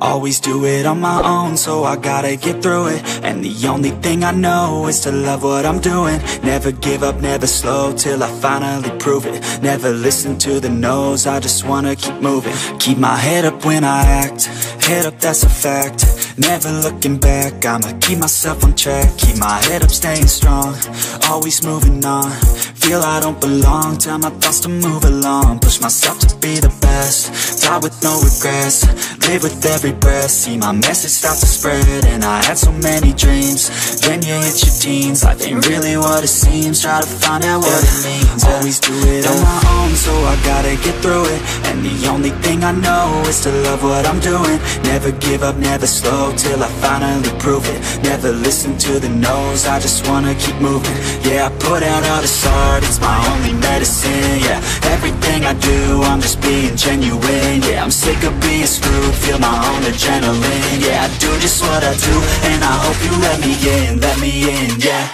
Always do it on my own, so I gotta get through it. And the only thing I know is to love what I'm doing. Never give up, never slow, till I finally prove it. Never listen to the no's, I just wanna keep moving. Keep my head up when I act, head up, that's a fact. Never looking back, I'ma keep myself on track. Keep my head up, staying strong, always moving on. Feel I don't belong, tell my thoughts to move along. Push myself to be the best, die with no regrets. Live with every breath, see my message start to spread. And I had so many dreams, then you hit your teens. Life ain't really what it seems, try to find out what it means. Always do it on my own, so I gotta get through it. And the only thing I know is to love what I'm doing. Never give up, never slow, till I finally prove it. Never listen to the no's, I just wanna keep moving. Yeah, I put out all this art, it's my only medicine. Yeah, everything I do, I'm just being genuine. Yeah, I'm sick of being screwed, feel my own adrenaline. Yeah, I do just what I do, and I hope you let me in, yeah.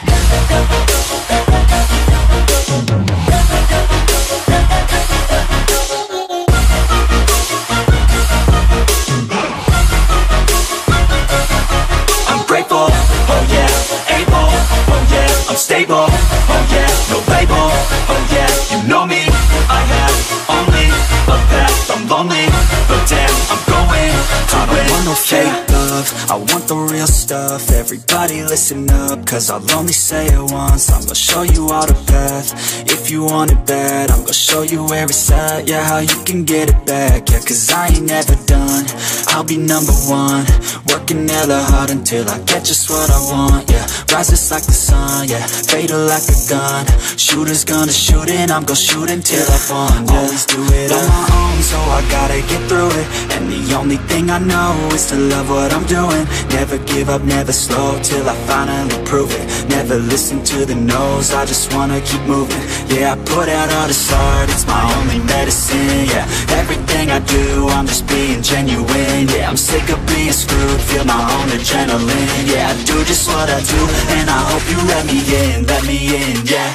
I'm grateful, oh yeah, able, oh yeah, I'm stable, oh yeah, no label, oh yeah, you know me, I have only a path, I'm lonely, but damn, I'm going to win. I don't want no fake love, I want the real stuff. Everybody listen up, cause I'll only say it once. I'm gonna show you all the path, if you want it bad. I'm gonna show you where it's at, yeah, how you can get it back. Yeah, cause I ain't never done, I'll be number one. Working hella hard until I get just what I want, yeah. Rises like the sun, yeah, fatal like a gun. Shooter's gonna shoot and I'm gonna shoot until I won, yeah. Always do it on my own, so I gotta get through it. And the only thing I know is to love what I'm doing. Never give up, never slow, till I finally prove it. Never listen to the no's, I just wanna keep moving. Yeah, I put out all this art, it's my only medicine. Yeah, everything I do, I'm just being genuine. Yeah, I'm sick of being screwed, feel my own adrenaline. Yeah, I do just what I do, and I hope you let me in, yeah.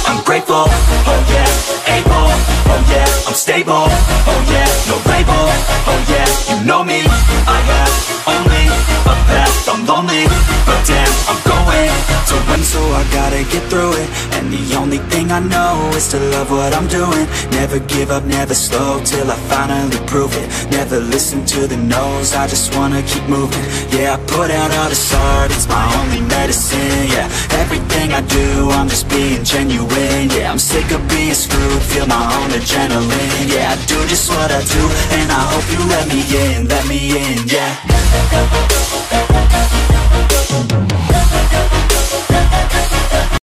I'm grateful, oh yeah, able, oh yeah, I'm stable, oh yeah, no label, oh yeah, you know me, I have only a path, I'm lonely, but damn, I'm going to win. So I gotta get through it, and the only thing I know is to love what I'm doing. Never give up, never slow, till I finally prove it. Never listen to the no's, I just wanna keep moving. Yeah, I put out all this art, it's my only medicine. Yeah, everything I do, I'm just being genuine. Yeah, I'm sick of being screwed, feel my own adrenaline. Yeah, I do just what I do, and I hope you let me in, yeah.